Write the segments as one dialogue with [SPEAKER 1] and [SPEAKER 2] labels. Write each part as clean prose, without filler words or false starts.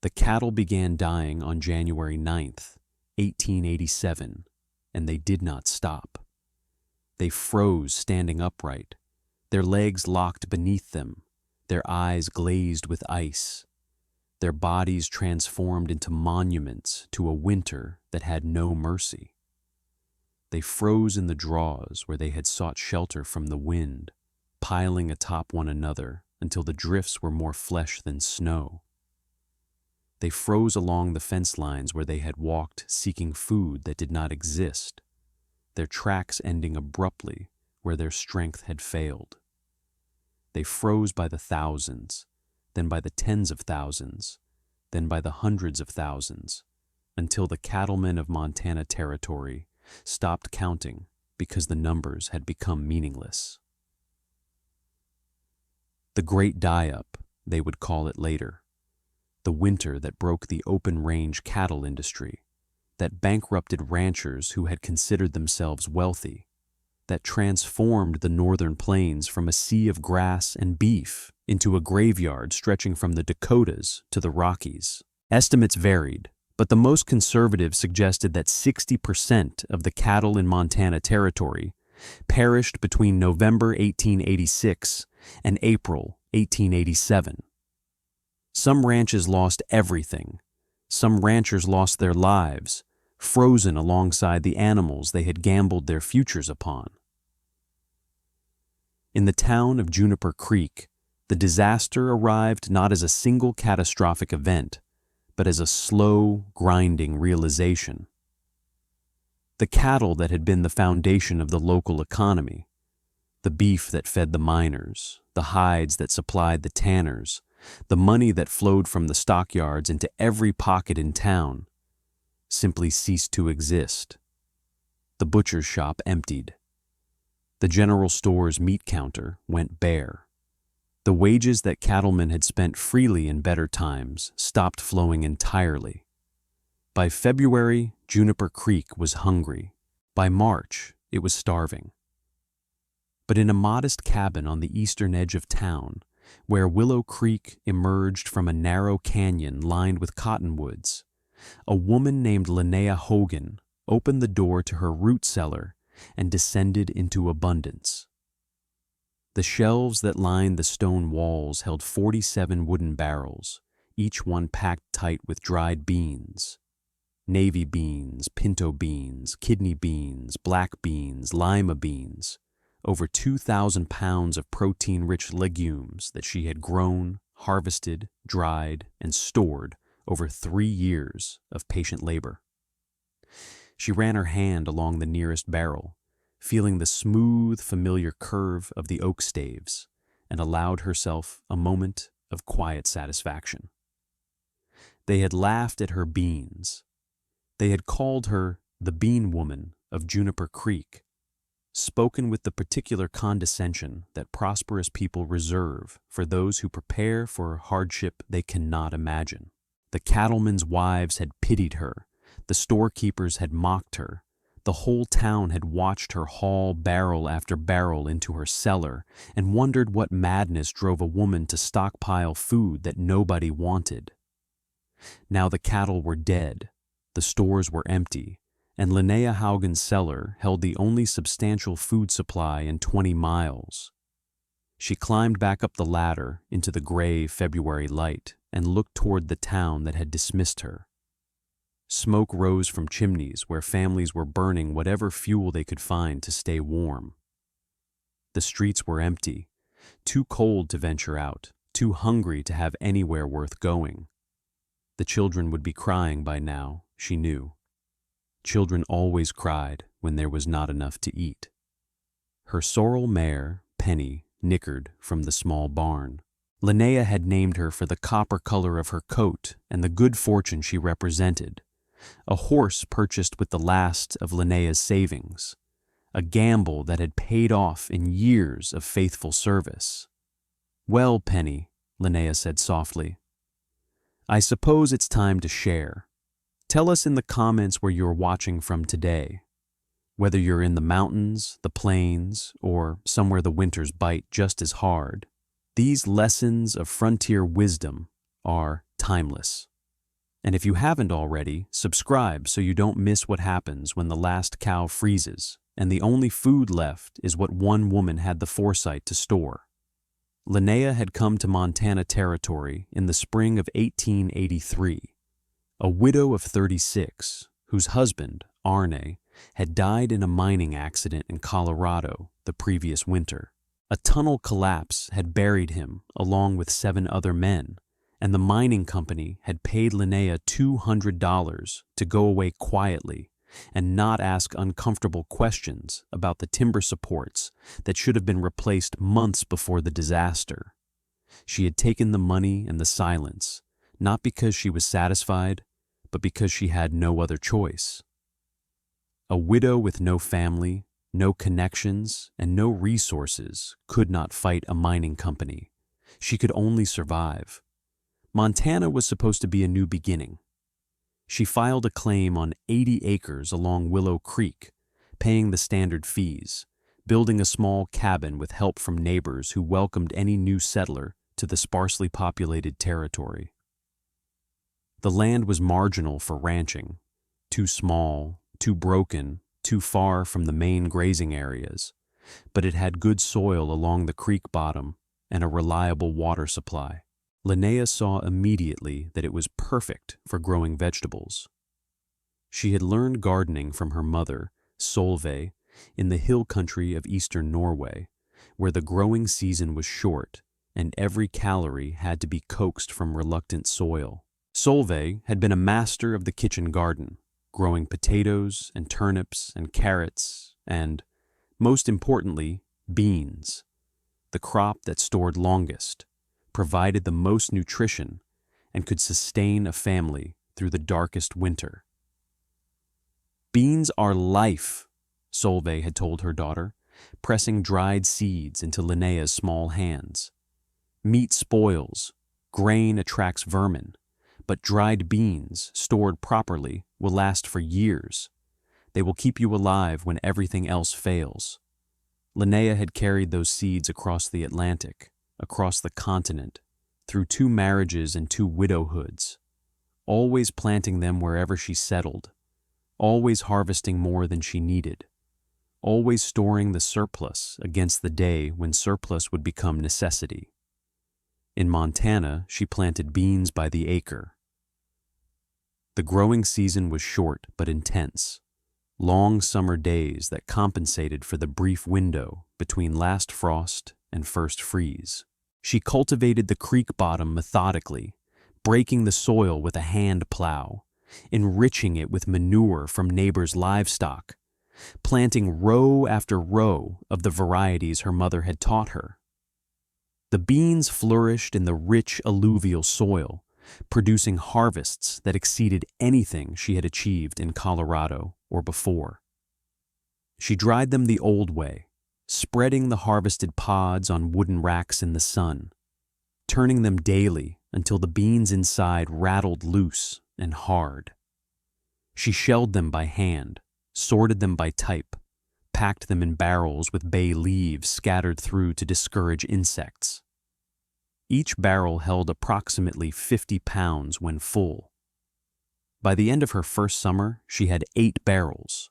[SPEAKER 1] The cattle began dying on January 9th, 1887, and they did not stop. They froze standing upright, their legs locked beneath them, their eyes glazed with ice, their bodies transformed into monuments to a winter that had no mercy. They froze in the draws where they had sought shelter from the wind, piling atop one another until the drifts were more flesh than snow. They froze along the fence lines where they had walked seeking food that did not exist, their tracks ending abruptly where their strength had failed. They froze by the thousands, then by the tens of thousands, then by the hundreds of thousands, until the cattlemen of Montana Territory stopped counting because the numbers had become meaningless. The Great Dieup, they would call it later, the winter that broke the open-range cattle industry, that bankrupted ranchers who had considered themselves wealthy, that transformed the northern plains from a sea of grass and beef into a graveyard stretching from the Dakotas to the Rockies. Estimates varied, but the most conservative suggested that 60% of the cattle in Montana Territory perished between November 1886 and April 1887. Some ranches lost everything. Some ranchers lost their lives, frozen alongside the animals they had gambled their futures upon. In the town of Juniper Creek, the disaster arrived not as a single catastrophic event, but as a slow, grinding realization. The cattle that had been the foundation of the local economy, the beef that fed the miners, the hides that supplied the tanners, the money that flowed from the stockyards into every pocket in town, simply ceased to exist. The butcher's shop emptied. The general store's meat counter went bare. The wages that cattlemen had spent freely in better times stopped flowing entirely. By February, Juniper Creek was hungry. By March, it was starving. But in a modest cabin on the eastern edge of town, where Willow Creek emerged from a narrow canyon lined with cottonwoods, a woman named Linnea Hogan opened the door to her root cellar and descended into abundance. The shelves that lined the stone walls held 47 wooden barrels, each one packed tight with dried beans. Navy beans, pinto beans, kidney beans, black beans, lima beans, over 2,000 pounds of protein-rich legumes that she had grown, harvested, dried, and stored over 3 years of patient labor. She ran her hand along the nearest barrel, feeling the smooth, familiar curve of the oak staves, and allowed herself a moment of quiet satisfaction. They had laughed at her beans. They had called her the beanwoman of Juniper Creek, spoken with the particular condescension that prosperous people reserve for those who prepare for a hardship they cannot imagine. The cattlemen's wives had pitied her, the storekeepers had mocked her, the whole town had watched her haul barrel after barrel into her cellar and wondered what madness drove a woman to stockpile food that nobody wanted. Now the cattle were dead, the stores were empty, and Linnea Haugen's cellar held the only substantial food supply in 20 miles. She climbed back up the ladder into the gray February light and looked toward the town that had dismissed her. Smoke rose from chimneys where families were burning whatever fuel they could find to stay warm. The streets were empty, too cold to venture out, too hungry to have anywhere worth going. The children would be crying by now, she knew. Children always cried when there was not enough to eat. Her sorrel mare, Penny, nickered from the small barn. Linnea had named her for the copper color of her coat and the good fortune she represented. A horse purchased with the last of Linnea's savings, a gamble that had paid off in years of faithful service. "Well, Penny," Linnea said softly, "I suppose it's time to share. Tell us in the comments where you're watching from today, whether you're in the mountains, the plains, or somewhere the winters bite just as hard. These lessons of frontier wisdom are timeless." And if you haven't already, subscribe so you don't miss what happens when the last cow freezes and the only food left is what one woman had the foresight to store. Linnea had come to Montana Territory in the spring of 1883, a widow of 36, whose husband, Arne, had died in a mining accident in Colorado the previous winter. A tunnel collapse had buried him along with 7 other men, and the mining company had paid Linnea $200 to go away quietly and not ask uncomfortable questions about the timber supports that should have been replaced months before the disaster. She had taken the money and the silence, not because she was satisfied, but because she had no other choice. A widow with no family, no connections, and no resources could not fight a mining company. She could only survive. Montana was supposed to be a new beginning. She filed a claim on 80 acres along Willow Creek, paying the standard fees, building a small cabin with help from neighbors who welcomed any new settler to the sparsely populated territory. The land was marginal for ranching, too small, too broken, too far from the main grazing areas, but it had good soil along the creek bottom and a reliable water supply. Linnea saw immediately that it was perfect for growing vegetables. She had learned gardening from her mother, Solveig, in the hill country of eastern Norway, where the growing season was short and every calorie had to be coaxed from reluctant soil. Solveig had been a master of the kitchen garden, growing potatoes and turnips and carrots and, most importantly, beans, the crop that stored longest, provided the most nutrition, and could sustain a family through the darkest winter. "Beans are life," Solveig had told her daughter, pressing dried seeds into Linnea's small hands. "Meat spoils, grain attracts vermin, but dried beans, stored properly, will last for years. They will keep you alive when everything else fails." Linnea had carried those seeds across the Atlantic, across the continent, through 2 marriages and 2 widowhoods, always planting them wherever she settled, always harvesting more than she needed, always storing the surplus against the day when surplus would become necessity. In Montana, she planted beans by the acre. The growing season was short but intense, long summer days that compensated for the brief window between last frost and first freeze. She cultivated the creek bottom methodically, breaking the soil with a hand plow, enriching it with manure from neighbors' livestock, planting row after row of the varieties her mother had taught her. The beans flourished in the rich alluvial soil, producing harvests that exceeded anything she had achieved in Colorado or before. She dried them the old way, spreading the harvested pods on wooden racks in the sun, turning them daily until the beans inside rattled loose and hard. She shelled them by hand, sorted them by type, packed them in barrels with bay leaves scattered through to discourage insects. Each barrel held approximately 50 pounds when full. By the end of her first summer, she had 8 barrels.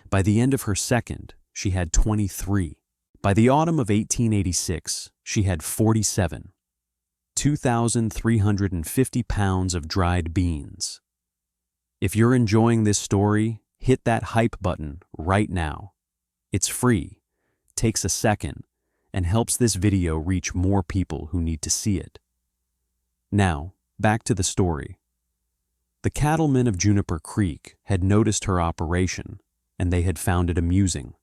[SPEAKER 1] By the end of her second, she had 23. By the autumn of 1886, she had 47, 2,350 pounds of dried beans. If you're enjoying this story, hit that hype button right now. It's free, takes a second, and helps this video reach more people who need to see it. Now, back to the story. The cattlemen of Juniper Creek had noticed her operation, and they had found it amusing.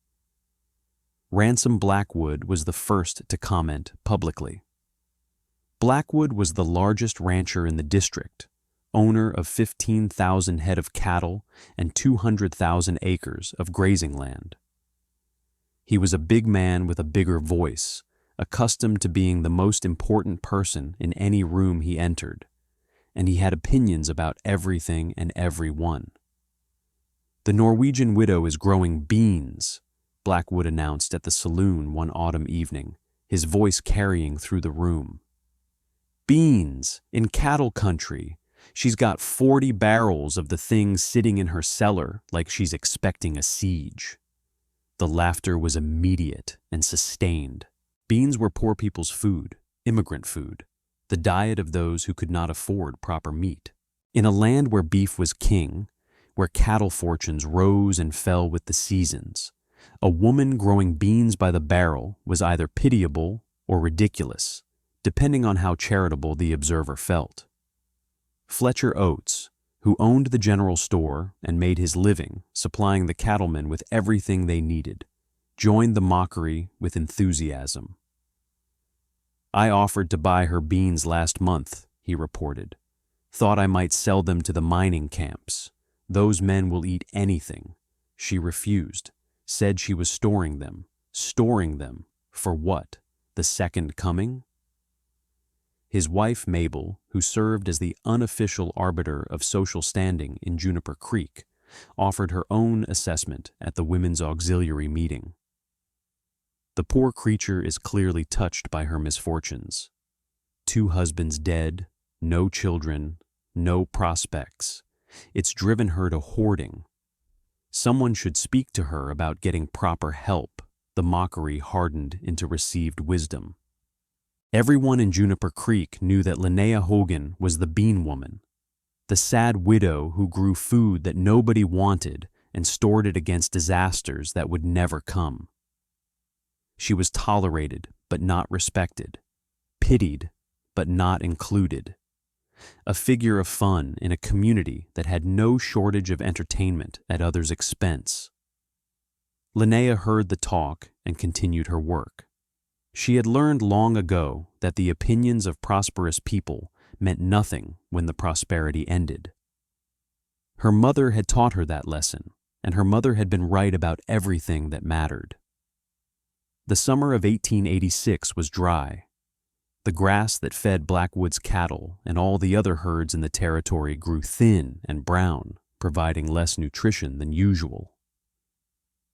[SPEAKER 1] Ransom Blackwood was the first to comment publicly. Blackwood was the largest rancher in the district, owner of 15,000 head of cattle and 200,000 acres of grazing land. He was a big man with a bigger voice, accustomed to being the most important person in any room he entered, and he had opinions about everything and everyone. "The Norwegian widow is growing beans," Blackwood announced at the saloon one autumn evening, his voice carrying through the room. "Beans in cattle country, She's got 40 barrels of the thing sitting in her cellar like she's expecting a siege. The laughter was immediate and sustained. Beans were poor people's food, immigrant food, the diet of those who could not afford proper meat. In a land where beef was king, where cattle fortunes rose and fell with the seasons, a woman growing beans by the barrel was either pitiable or ridiculous, depending on how charitable the observer felt. Fletcher Oates, who owned the general store and made his living supplying the cattlemen with everything they needed, joined the Mockery with enthusiasm. "I offered to buy her beans last month," he reported. "Thought I might sell them to the mining camps. Those men will eat anything." She refused, said she was storing them. Storing them for what? The second coming? His wife, Mabel, who served as the unofficial arbiter of social standing in Juniper Creek, offered her own assessment at the Women's Auxiliary meeting. "The poor creature is clearly touched by her misfortunes. 2 husbands dead, no children, no prospects. It's driven her to hoarding. Someone should speak to her about getting proper help." The Mockery hardened into received wisdom. Everyone in Juniper Creek knew that Linnea Hogan was the beanwoman, the sad widow who grew food that nobody wanted and stored it against disasters that would never come. She was tolerated but not respected, pitied but not included, a figure of fun in a community that had no shortage of entertainment at others' expense. Linnea heard the talk and continued her work. She had learned long ago that the opinions of prosperous people meant nothing when the prosperity ended. Her mother had taught her that lesson, and her mother had been right about everything that mattered. The summer of 1886 was dry. The grass that fed Blackwood's cattle and all the other herds in the territory grew thin and brown, providing less nutrition than usual.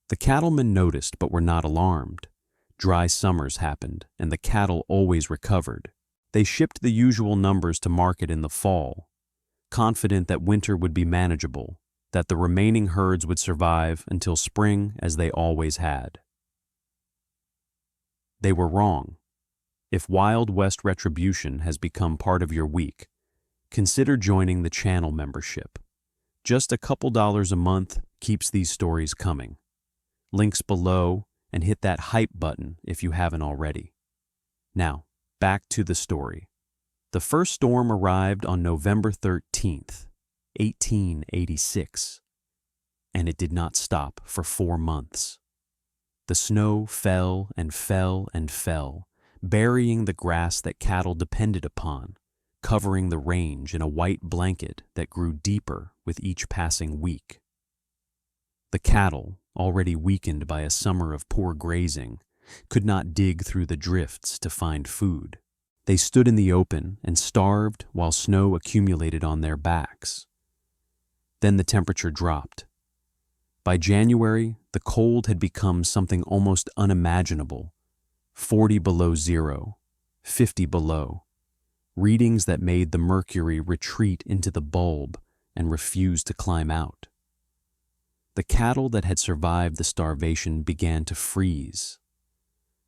[SPEAKER 1] The cattlemen noticed but were not alarmed. Dry summers happened, and the cattle always recovered. They shipped the usual numbers to market in the fall, confident that winter would be manageable, that the remaining herds would survive until spring as they always had. They were wrong. If Wild West Retribution has become part of your week, consider joining the channel membership. Just a couple dollars a month keeps these stories coming. Links below, and hit that hype button if you haven't already. Now, back to the story. The first storm arrived on November 13th, 1886, and it did not stop for 4 months. The snow fell and fell and fell, burying the grass that cattle depended upon, covering the range in a white blanket that grew deeper with each passing week. The cattle, already weakened by a summer of poor grazing, could not dig through the drifts to find food. They stood in the open and starved while snow accumulated on their backs. Then the temperature dropped. By January, the cold had become something almost unimaginable. 40 below zero, 50 below, readings that made the mercury retreat into the bulb and refuse to climb out. The cattle that had survived the starvation began to freeze.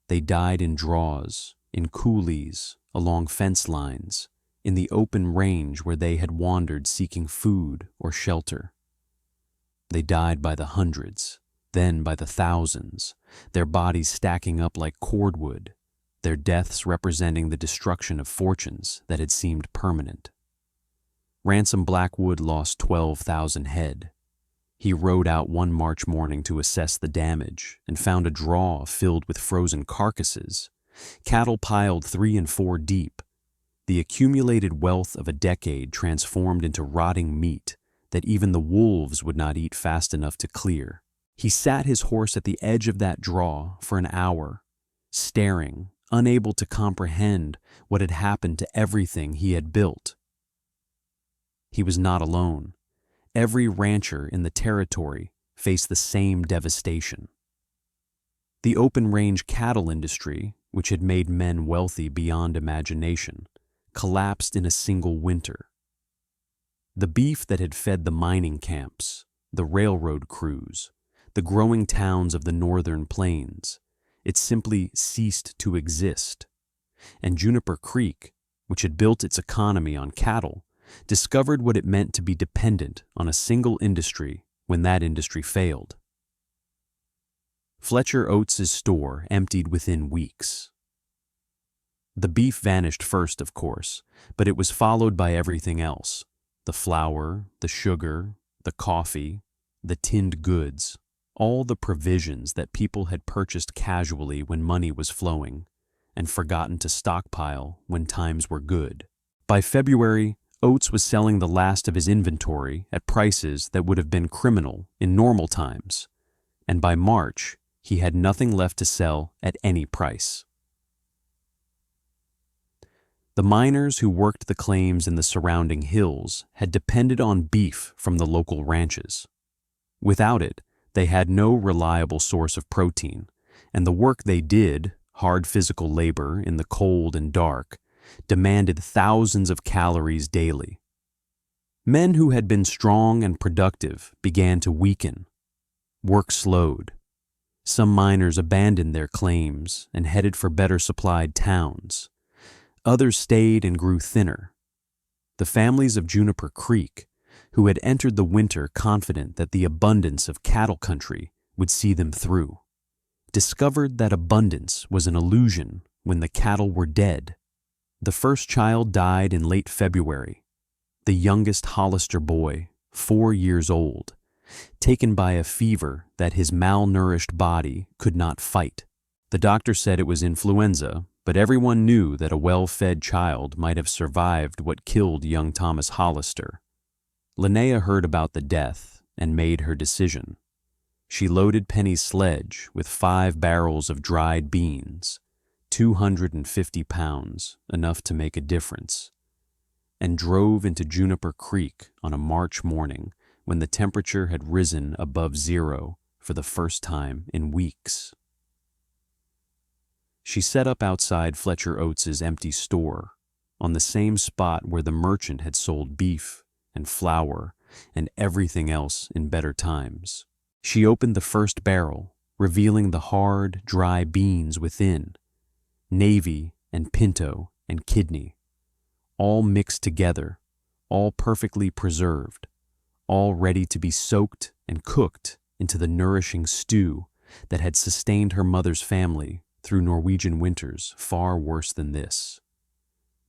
[SPEAKER 1] They died in draws, in coulees, along fence lines, in the open range where they had wandered seeking food or shelter. They died by the hundreds, then by the thousands, their bodies stacking up like cordwood, their deaths representing the destruction of fortunes that had seemed permanent. Ransom Blackwood lost 12,000 head. He rode out one March morning to assess the damage and found a draw filled with frozen carcasses, cattle piled 3 and 4 deep, the accumulated wealth of a decade transformed into rotting meat that even the wolves would not eat fast enough to clear. He sat his horse at the edge of that draw for an hour, staring, unable to comprehend what had happened to everything he had built. He was not alone. Every rancher in the territory faced the same devastation. The open-range cattle industry, which had made men wealthy beyond imagination, collapsed in a single winter. The beef that had fed the mining camps, the railroad crews, the growing towns of the northern plains, it simply ceased to exist. And Juniper Creek, which had built its economy on cattle, discovered what it meant to be dependent on a single industry when that industry failed. Fletcher Oates's store emptied within weeks. The beef vanished first, of course, but it was followed by everything else: the flour, the sugar, the coffee, the tinned goods, all the provisions that people had purchased casually when money was flowing, and forgotten to stockpile when times were good. By February, Oates was selling the last of his inventory at prices that would have been criminal in normal times, and by March, he had nothing left to sell at any price. The miners who worked the claims in the surrounding hills had depended on beef from the local ranches. Without it, they had no reliable source of protein, and the work they did, hard physical labor in the cold and dark, demanded thousands of calories daily. Men who had been strong and productive began to weaken. Work slowed. Some miners abandoned their claims and headed for better supplied towns. Others stayed and grew thinner. The families of Juniper Creek, who had entered the winter confident that the abundance of cattle country would see them through, discovered that abundance was an illusion when the cattle were dead. The first child died in late February, the youngest Hollister boy, 4 years old, taken by a fever that his malnourished body could not fight. The doctor said it was influenza, but everyone knew that a well-fed child might have survived what killed young Thomas Hollister. Linnea heard about the death and made her decision. She loaded Penny's sledge with 5 barrels of dried beans, 250 pounds, enough to make a difference, and drove into Juniper Creek on a March morning when the temperature had risen above 0 for the first time in weeks. She set up outside Fletcher Oates's empty store, on the same spot where the merchant had sold beef and flour and everything else in better times. She opened the first barrel, revealing the hard, dry beans within, navy and pinto and kidney, all mixed together, all perfectly preserved, all ready to be soaked and cooked into the nourishing stew that had sustained her mother's family through Norwegian winters far worse than this.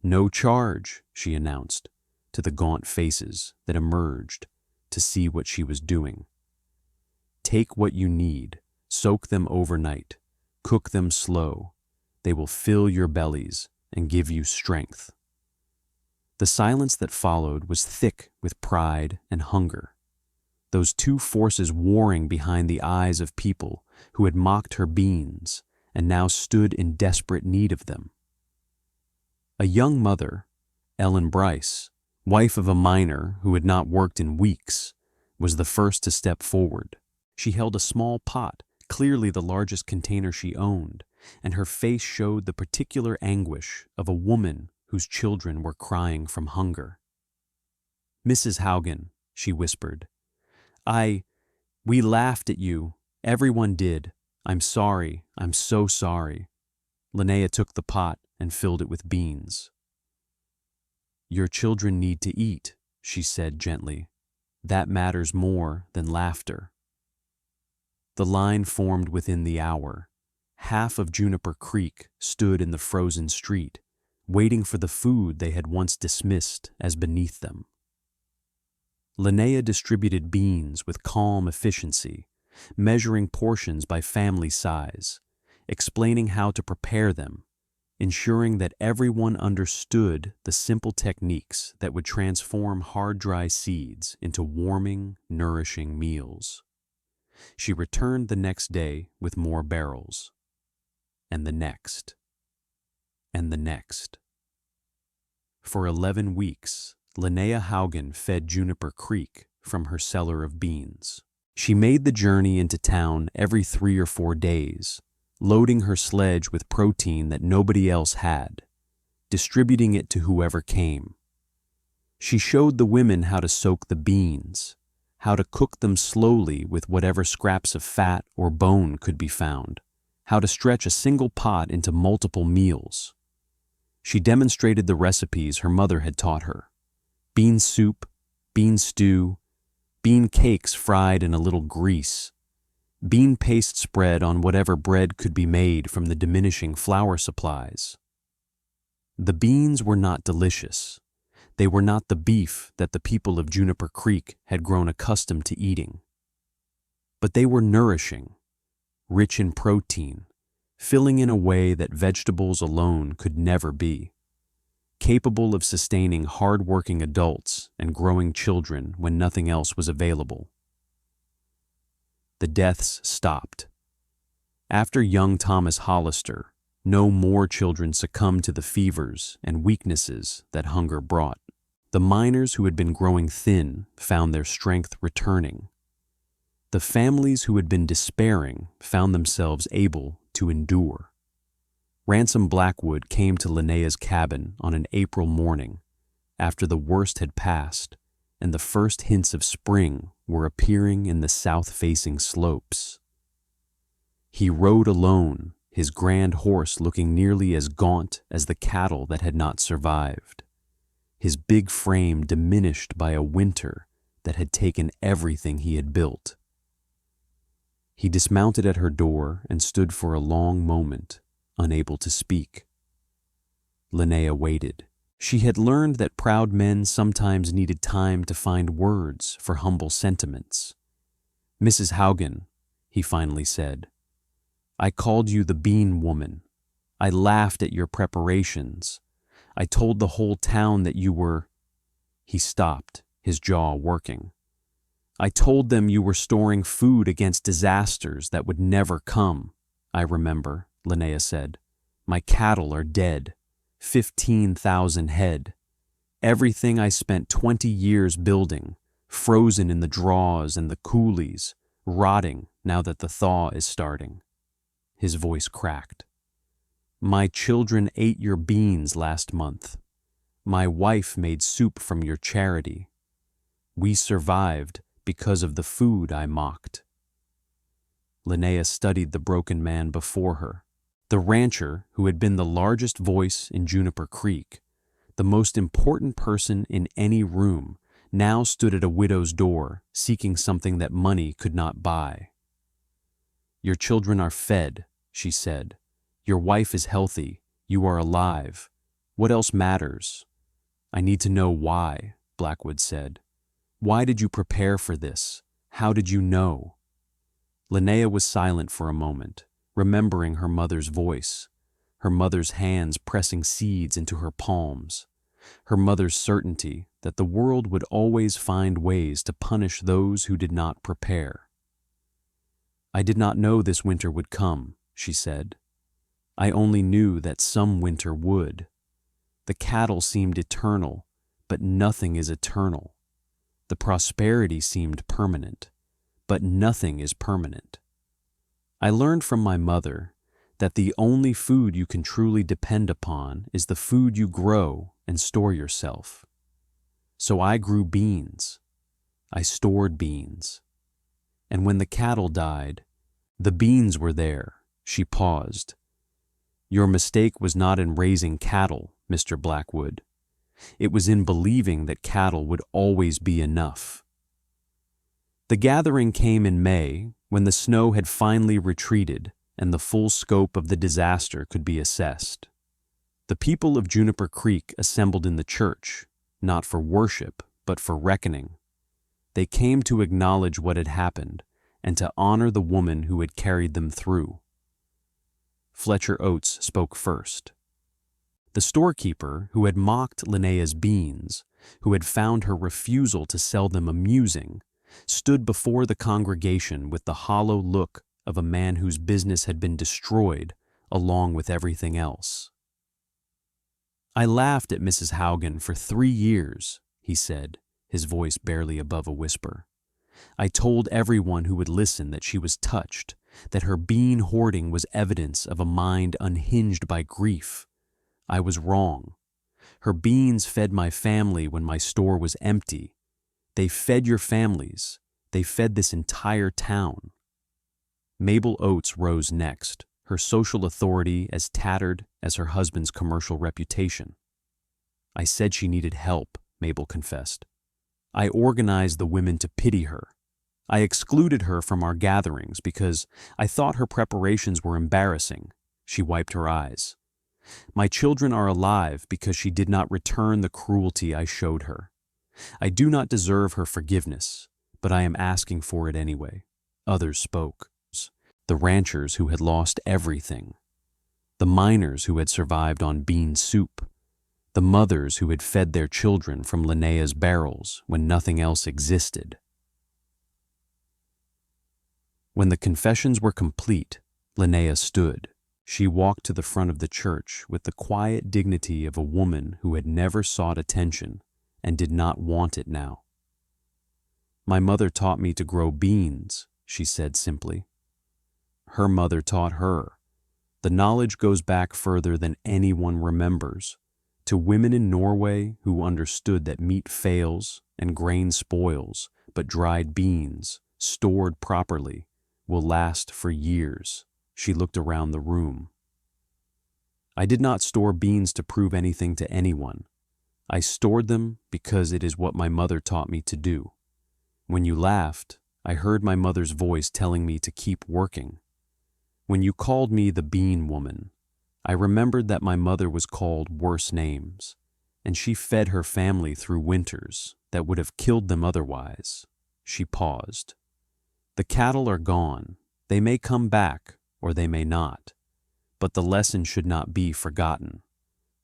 [SPEAKER 1] "No charge," she announced to the gaunt faces that emerged to see what she was doing. "Take what you need, soak them overnight, cook them slow. They will fill your bellies and give you strength." The silence that followed was thick with pride and hunger, those two forces warring behind the eyes of people who had mocked her beans and now stood in desperate need of them. A young mother, Ellen Bryce, wife of a miner who had not worked in weeks, was the first to step forward. She held a small pot, clearly the largest container she owned, and her face showed the particular anguish of a woman whose children were crying from hunger. "Mrs. Haugen," she whispered, we laughed at you. Everyone did. I'm sorry. I'm so sorry." Linnea took the pot and filled it with beans. "Your children need to eat," she said gently. "That matters more than laughter." The line formed within the hour. Half of Juniper Creek stood in the frozen street, waiting for the food they had once dismissed as beneath them. Linnea distributed beans with calm efficiency, measuring portions by family size, explaining how to prepare them, ensuring that everyone understood the simple techniques that would transform hard, dry seeds into warming, nourishing meals. She returned the next day with more barrels, and the next, and the next. For 11 weeks, Linnea Haugen fed Juniper Creek from her cellar of beans. She made the journey into town every 3 or 4 days, loading her sledge with protein that nobody else had, distributing it to whoever came. She showed the women how to soak the beans, how to cook them slowly with whatever scraps of fat or bone could be found, how to stretch a single pot into multiple meals. She demonstrated the recipes her mother had taught her: bean soup, bean stew, bean cakes fried in a little grease, bean paste spread on whatever bread could be made from the diminishing flour supplies. The beans were not delicious. They were not the beef that the people of Juniper Creek had grown accustomed to eating. But they were nourishing, rich in protein, filling in a way that vegetables alone could never be, capable of sustaining hard-working adults and growing children when nothing else was available. The deaths stopped. After young Thomas Hollister, no more children succumbed to the fevers and weaknesses that hunger brought. The miners who had been growing thin found their strength returning. The families who had been despairing found themselves able to endure. Ransom Blackwood came to Linnea's cabin on an April morning, after the worst had passed and the first hints of spring were appearing in the south-facing slopes. He rode alone, his grand horse looking nearly as gaunt as the cattle that had not survived, his big frame diminished by a winter that had taken everything he had built. He dismounted at her door and stood for a long moment, unable to speak. Linnea waited. She had learned that proud men sometimes needed time to find words for humble sentiments. "Mrs. Haugen," he finally said, "I called you the beanwoman. I laughed at your preparations. I told the whole town that you were—" He stopped, his jaw working. "I told them you were storing food against disasters that would never come. I remember," Linnea said. "My cattle are dead. 15,000 head. Everything I spent 20 years building, frozen in the draws and the coulees, rotting now that the thaw is starting." His voice cracked. "My children ate your beans last month. My wife made soup from your charity. We survived because of the food I mocked." Linnea studied the broken man before her. The rancher who had been the largest voice in Juniper Creek, the most important person in any room, now stood at a widow's door, seeking something that money could not buy. "Your children are fed," she said. "Your wife is healthy. You are alive. What else matters?" "I need to know why," Blackwood said. "Why did you prepare for this? How did you know?" Linnea was silent for a moment, remembering her mother's voice, her mother's hands pressing seeds into her palms, her mother's certainty that the world would always find ways to punish those who did not prepare. "I did not know this winter would come," she said. "I only knew that some winter would. The cattle seemed eternal, but nothing is eternal. The prosperity seemed permanent, but nothing is permanent. I learned from my mother that the only food you can truly depend upon is the food you grow and store yourself. So I grew beans. I stored beans. And when the cattle died, the beans were there." She paused. "Your mistake was not in raising cattle, Mr. Blackwood. It was in believing that cattle would always be enough." The gathering came in May, when the snow had finally retreated and the full scope of the disaster could be assessed. The people of Juniper Creek assembled in the church, not for worship, but for reckoning. They came to acknowledge what had happened and to honor the woman who had carried them through. Fletcher Oates spoke first. The storekeeper who had mocked Linnea's beans, who had found her refusal to sell them amusing, stood before the congregation with the hollow look of a man whose business had been destroyed along with everything else. "I laughed at Mrs. Haugen for 3 years, he said, his voice barely above a whisper. "I told everyone who would listen that she was touched, that her bean hoarding was evidence of a mind unhinged by grief. I was wrong. Her beans fed my family when my store was empty. They fed your families. They fed this entire town. Mabel Oates rose next, her social authority as tattered as her husband's commercial reputation. I said she needed help, Mabel confessed. I organized the women to pity her. I excluded her from our gatherings because I thought her preparations were embarrassing. She wiped her eyes. My children are alive because she did not return the cruelty I showed her. I do not deserve her forgiveness, but I am asking for it anyway. Others spoke. The ranchers who had lost everything. The miners who had survived on bean soup. The mothers who had fed their children from Linnea's barrels when nothing else existed. When the confessions were complete, Linnea stood. She walked to the front of the church with the quiet dignity of a woman who had never sought attention and did not want it now. My mother taught me to grow beans, she said simply. Her mother taught her. The knowledge goes back further than anyone remembers, to women in Norway who understood that meat fails and grain spoils, but dried beans, stored properly, will last for years. She looked around the room. I did not store beans to prove anything to anyone. I stored them because it is what my mother taught me to do. When you laughed, I heard my mother's voice telling me to keep working. When you called me the beanwoman, I remembered that my mother was called worse names, and she fed her family through winters that would have killed them otherwise. She paused. The cattle are gone. They may come back, or they may not, but the lesson should not be forgotten.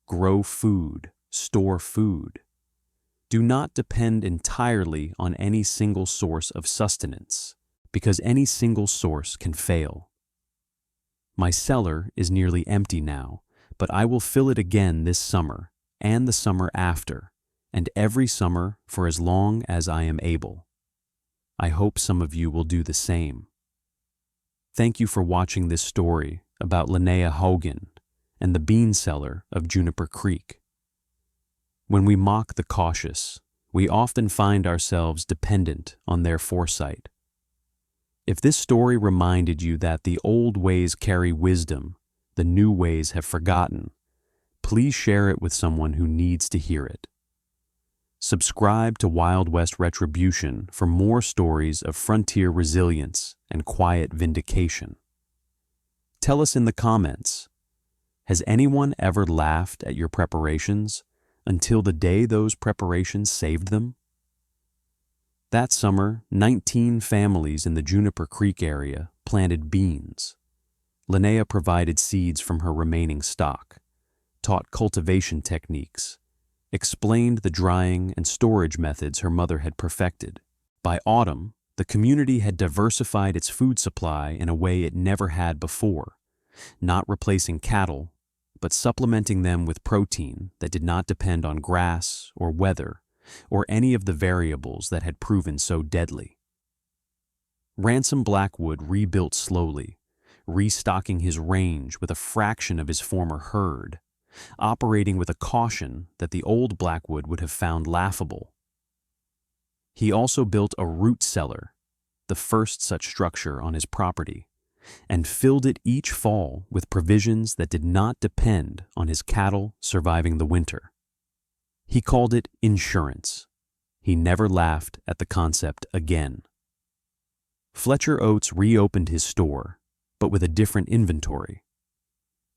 [SPEAKER 1] Grow food, store food. Do not depend entirely on any single source of sustenance, because any single source can fail. My cellar is nearly empty now, but I will fill it again this summer and the summer after, and every summer for as long as I am able. I hope some of you will do the same. Thank you for watching this story about Linnea Haugen and the bean cellar of Juniper Creek. When we mock the cautious, we often find ourselves dependent on their foresight. If this story reminded you that the old ways carry wisdom, the new ways have forgotten, please share it with someone who needs to hear it. Subscribe to Wild West Retribution for more stories of frontier resilience and quiet vindication. Tell us in the comments, has anyone ever laughed at your preparations until the day those preparations saved them? That summer, 19 families in the Juniper Creek area planted beans. Linnea provided seeds from her remaining stock, taught cultivation techniques, explained the drying and storage methods her mother had perfected. By autumn, the community had diversified its food supply in a way it never had before, not replacing cattle, but supplementing them with protein that did not depend on grass or weather, or any of the variables that had proven so deadly. Ransom Blackwood rebuilt slowly, restocking his range with a fraction of his former herd, operating with a caution that the old Blackwood would have found laughable. He also built a root cellar, the first such structure on his property, and filled it each fall with provisions that did not depend on his cattle surviving the winter. He called it insurance. He never laughed at the concept again. Fletcher Oates reopened his store, but with a different inventory.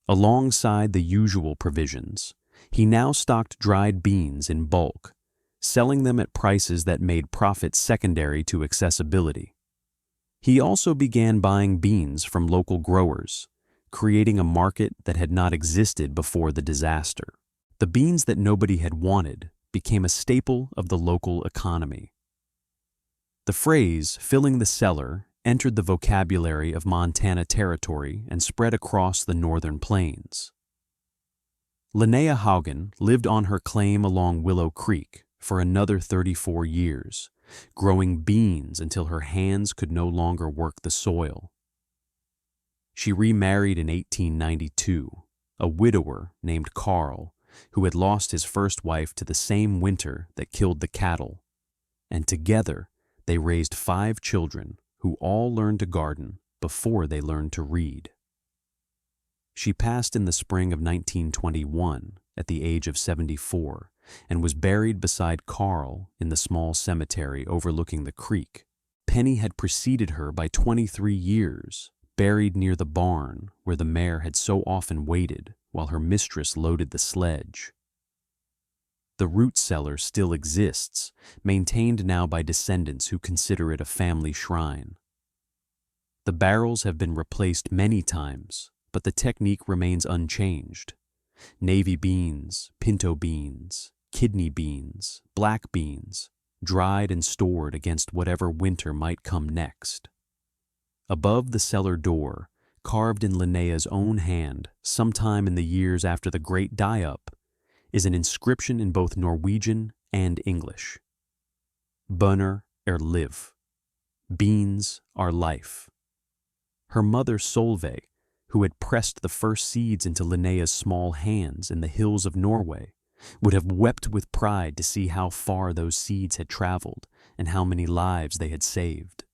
[SPEAKER 1] Alongside the usual provisions, he now stocked dried beans in bulk, selling them at prices that made profit secondary to accessibility. He also began buying beans from local growers, creating a market that had not existed before the disaster. The beans that nobody had wanted became a staple of the local economy. The phrase, filling the cellar, entered the vocabulary of Montana Territory and spread across the northern plains. Linnea Haugen lived on her claim along Willow Creek for another 34 years, growing beans until her hands could no longer work the soil. She remarried in 1892, a widower named Carl, who had lost his first wife to the same winter that killed the cattle, and together they raised 5 children who all learned to garden before they learned to read. She passed in the spring of 1921 at the age of 74 and was buried beside Carl in the small cemetery overlooking the creek. Penny had preceded her by 23 years, buried near the barn where the mare had so often waited while her mistress loaded the sledge. The root cellar still exists, maintained now by descendants who consider it a family shrine. The barrels have been replaced many times, but the technique remains unchanged. Navy beans, pinto beans, kidney beans, black beans, dried and stored against whatever winter might come next. Above the cellar door, carved in Linnea's own hand sometime in the years after the Great Dieup, is an inscription in both Norwegian and English. Bønner liv. Beans are life. Her mother Solveig, who had pressed the first seeds into Linnea's small hands in the hills of Norway, would have wept with pride to see how far those seeds had traveled and how many lives they had saved.